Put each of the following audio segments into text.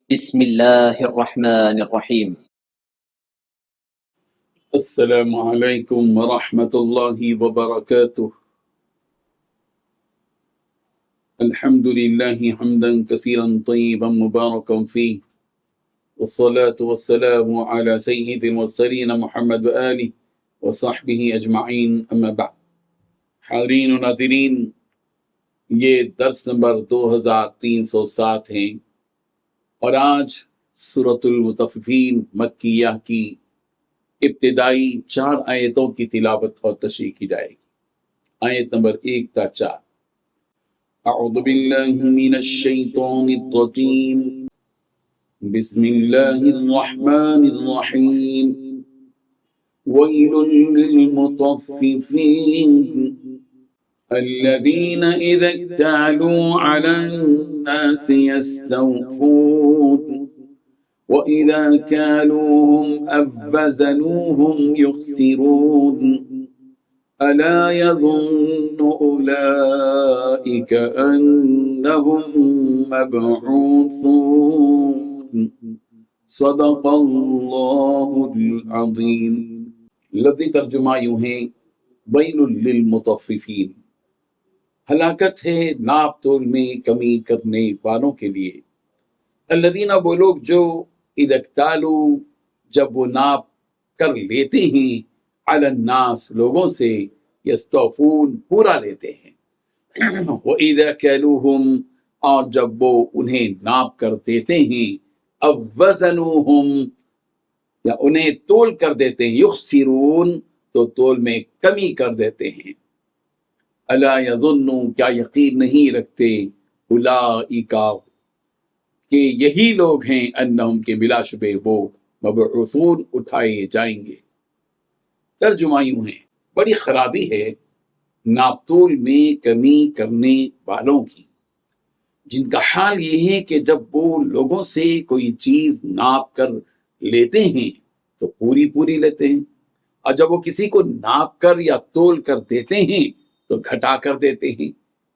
بسم الله الرحمن الرحيم. السلام علیکم ورحمۃ اللہ وبرکاتہ۔ الحمد للہ حمدا کثیرا طیبا مبارکا فیہ، والصلاة والسلام علی سید المرسلین محمد وآلہ وصحبہ اجمعین، اما بعد۔ حاضرین و ناظرین، یہ درس نمبر 2307 ہیں، اور آج سورۃ المطففین مکیہ کی ابتدائی 4 آیتوں کی تلاوت اور تشریح کی جائے گی۔ آیت نمبر 1 تا 4۔ اعوذ باللہ من الشیطان الرجیم، بسم اللہ الرحمن الرحیم، ویل للمطففین الذین اذا اکتالوا علی الناس یستوفون وَإِذَا كَالُوهُمْ أَو وَّزَنُوهُمْ يُخْسِرُونَ أَلَا يَظُنُّ أُولَئِكَ أَنَّهُمْ مَبْعُوثُونَ صدق اللہ العظیم۔ لفظی ترجمہ یوں ہے، ویل للمطففین، ہلاکت ہے ناپ تول میں کمی کرنے والوں کے لیے۔ الذین، وہ لوگ جو اذا اکتالوا، جب وہ ناپ کر لیتے ہیں، علی الناس، لوگوں سے، یستوفون، پورا لیتے ہیں، وَإِذَا كَالُوهُمْ، اور جب وہ انہیں ناپ کر دیتے ہیں، أَو وَّزَنُوهُمْ، یا انہیں تول کر دیتے ہیں، یخسرون، تو تول میں کمی کر دیتے ہیں۔ الا یظن، کیا یقین نہیں رکھتے، اولئک، کہ یہی لوگ ہیں، انہم، کے بلا شبہ وہ، مبعوثون، اٹھائے جائیں گے۔ ترجمہ یوں ہے، بڑی خرابی ہے ناپ تول میں کمی کرنے والوں کی، جن کا حال یہ ہے کہ جب وہ لوگوں سے کوئی چیز ناپ کر لیتے ہیں تو پوری لیتے ہیں، اور جب وہ کسی کو ناپ کر یا تول کر دیتے ہیں تو گھٹا کر دیتے ہیں۔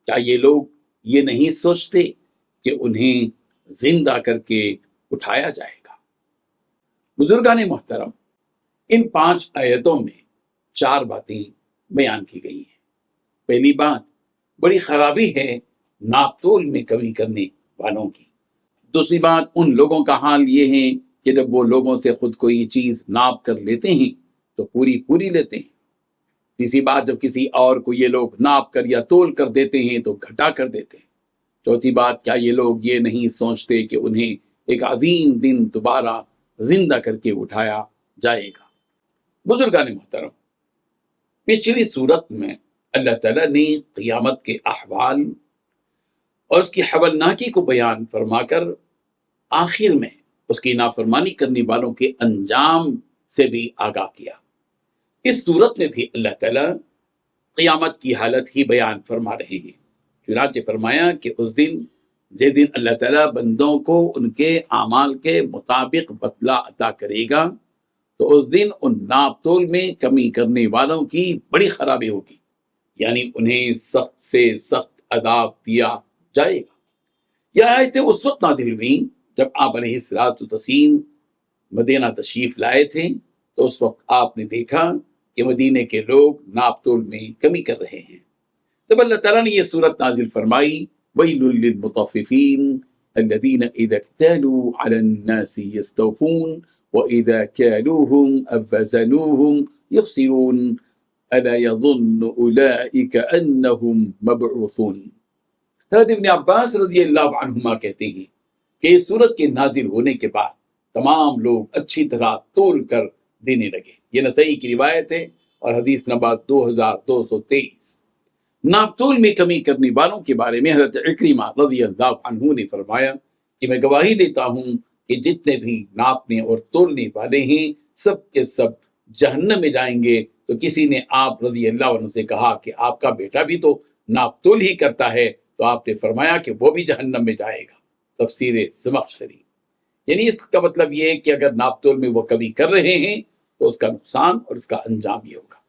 کیا یہ لوگ یہ نہیں سوچتے کہ انہیں زندہ کر کے اٹھایا جائے گا؟ بزرگان محترم، ان 5 آیتوں میں 4 باتیں بیان کی گئی ہیں۔ پہلی بات، بڑی خرابی ہے ناپ تول میں کمی کرنے والوں کی۔ دوسری بات، ان لوگوں کا حال یہ ہے کہ جب وہ لوگوں سے خود کوئی چیز ناپ کر لیتے ہیں تو پوری لیتے ہیں۔ تیسری بات، جب کسی اور کو یہ لوگ ناپ کر یا تول کر دیتے ہیں تو گھٹا کر دیتے ہیں۔ چوتھی بات، کیا یہ لوگ یہ نہیں سوچتے کہ انہیں ایک عظیم دن دوبارہ زندہ کر کے اٹھایا جائے گا؟ بزرگان محترم، پچھلی صورت میں اللہ تعالیٰ نے قیامت کے احوال اور اس کی ہولناکی کو بیان فرما کر آخر میں اس کی نافرمانی کرنے والوں کے انجام سے بھی آگاہ کیا۔ اس صورت میں بھی اللہ تعالیٰ قیامت کی حالت ہی بیان فرما رہے ہیں۔ چنانچہ فرمایا کہ اس دن، جس دن اللہ تعالیٰ بندوں کو ان کے اعمال کے مطابق بدلہ عطا کرے گا، تو اس دن ان ناپ تول میں کمی کرنے والوں کی بڑی خرابی ہوگی، یعنی انہیں سخت سے سخت عذاب دیا جائے گا۔ یہ آیتیں اس وقت نازل ہوئیں جب آپ علیہ السلام مدینہ تشریف لائے تھے، تو اس وقت آپ نے دیکھا کہ مدینے کے لوگ ناپ تول میں کمی کر رہے ہیں۔ تب اللہ تعالیٰ نے یہ صورت نازل فرمائی، وَيْلٌ لِّلْمُطَفِّفِينَ الَّذِينَ إِذَا اكْتَالُوا عَلَى النَّاسِ يَسْتَوْفُونَ وَإِذَا كَالُوهُمْ أَو وَّزَنُوهُمْ يُخْسِرُونَ أَلَا يَظُنُّ أُولَئِكَ أَنَّهُمْ مَبْعُوثُونَ۔ حضرت ابن عباس رضی اللہ عنہما کہتے ہیں کہ اس صورت کے نازل ہونے کے بعد تمام لوگ اچھی طرح تول کر دینے لگے۔ یہ نسائی کی روایت ہے اور حدیث نمبر 2223۔ ناپ تول میں کمی کرنے والوں کے بارے میں حضرت عکرمہ رضی اللہ عنہ نے فرمایا کہ میں گواہی دیتا ہوں کہ جتنے بھی ناپنے اور تولنے والے ہیں سب کے سب جہنم میں جائیں گے۔ تو کسی نے آپ رضی اللہ عنہ سے کہا کہ آپ کا بیٹا بھی تو ناپ تول ہی کرتا ہے، تو آپ نے فرمایا کہ وہ بھی جہنم میں جائے گا۔ تفسیر زمخشری۔ یعنی اس کا مطلب یہ ہے کہ اگر ناپ تول میں وہ کمی کر رہے ہیں تو اس کا نقصان اور اس کا انجام یہ ہوگا۔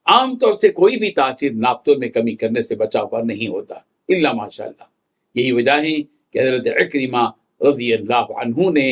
عام طور سے کوئی بھی تاجر ناپ تول میں کمی کرنے سے بچا ہوا نہیں ہوتا، الا ماشاء اللہ۔ یہی وجہ ہے کہ حضرت عکرمہ رضی اللہ عنہ نے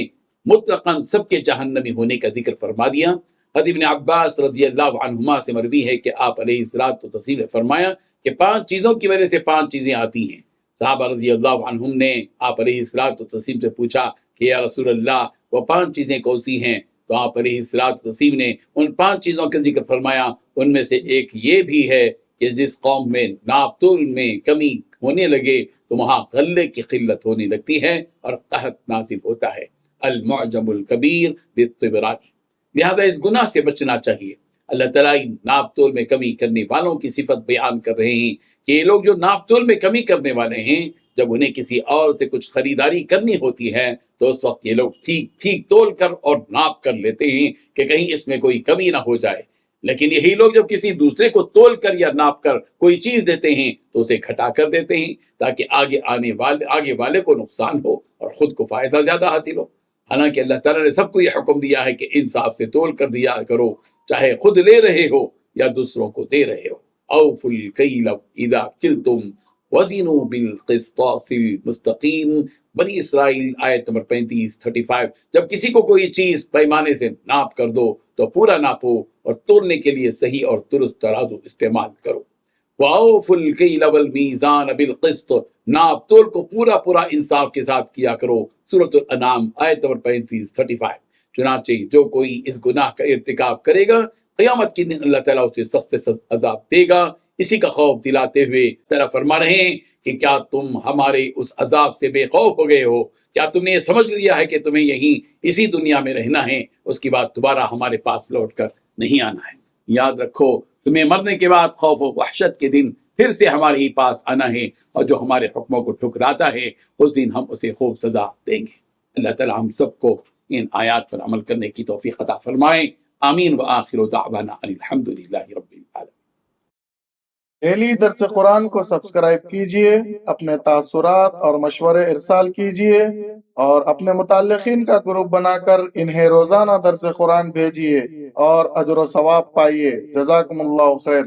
مطلقاً سب کے جہنمی ہونے کا ذکر فرما دیا۔ حضرت ابن عباس رضی اللہ عنہما سے مروی ہے کہ آپ علیہ الصلوۃ والتسلیم نے فرمایا کہ 5 چیزوں کی وجہ سے 5 چیزیں آتی ہیں۔ صحابہ رضی اللہ عنہم نے آپ علیہ الصلوۃ والتسلیم سے پوچھا کہ یا رسول اللہ وہ 5 چیزیں کون سی ہیں؟ تو آپ علیہ الصلوۃ والتسلیم نے ان 5 چیزوں کا ذکر فرمایا، ان میں سے ایک یہ بھی ہے کہ جس قوم میں ناپ تول میں کمی ہونے لگے تو وہاں غلے کی قلت ہونے لگتی ہے اور قحط نازل ہوتا ہے۔ المعجم الکبیر للطبرانی۔ لہذا اس گناہ سے بچنا چاہیے۔ اللہ تعالیٰ ناپ تول میں کمی کرنے والوں کی صفت بیان کر رہے ہیں کہ یہ لوگ جو ناپ تول میں کمی کرنے والے ہیں، جب انہیں کسی اور سے کچھ خریداری کرنی ہوتی ہے تو اس وقت یہ لوگ ٹھیک تول کر اور ناپ کر لیتے ہیں کہ کہیں اس میں کوئی کمی نہ ہو جائے۔ لیکن یہی لوگ جب کسی دوسرے کو تول کر یا ناپ کر کوئی چیز دیتے ہیں تو اسے گھٹا کر دیتے ہیں تاکہ آگے والے کو نقصان ہو اور خود کو فائدہ زیادہ حاصل ہو۔ حالانکہ اللہ تعالیٰ نے سب کو یہ حکم دیا ہے کہ انصاف سے تول کر دیا کرو، چاہے خود لے رہے ہو یا دوسروں کو دے رہے ہو۔ اوفوا الکیل اذا کلتم وزنوا بالقسطاس المستقیم، بنی اسرائیل آیت نمبر 35 جب کسی کو کوئی چیز پیمانے سے ناپ کر دو تو پورا ناپو اور تولنے کے لیے صحیح اور درست ترازو استعمال کرو۔ وَأَوْفُوا الْكَيْلَ وَالْمِيزَانَ بِالْقِسْطِ، ناپ تول کو پورا انصاف کے ساتھ کیا کرو۔ سورۃ الانعام آیت نمبر 35۔ چنانچہ جو کوئی اس گناہ کا ارتکاب کرے گا قیامت کے دن اللہ تعالیٰ اسے سخت سے سخت عذاب دے گا۔ اسی کا خوف دلاتے ہوئے تعالیٰ فرما رہے ہیں کہ کیا تم ہمارے اس عذاب سے بے خوف ہو گئے ہو؟ کیا تم نے یہ سمجھ لیا ہے کہ تمہیں یہیں اسی دنیا میں رہنا ہے، اس کے بعد دوبارہ ہمارے پاس لوٹ کر نہیں آنا ہے؟ یاد رکھو تمہیں مرنے کے بعد خوف و وحشت کے دن پھر سے ہمارے ہی پاس آنا ہے، اور جو ہمارے حکموں کو ٹھکراتا ہے اس دن ہم اسے خوب سزا دیں گے۔ اللہ تعالیٰ ہم سب کو ان آیات پر عمل کرنے کی توفیق عطا فرمائے۔ آمین وآخر دعوانا ان الحمد للہ رب العالمین۔ ڈیلی درس قرآن کو سبسکرائب کیجئے، اپنے تاثرات اور مشورے ارسال کیجئے اور اپنے متعلقین کا گروپ بنا کر انہیں روزانہ درس قرآن بھیجئے اور اجر و ثواب پائیے۔ جزاکم اللہ خیر۔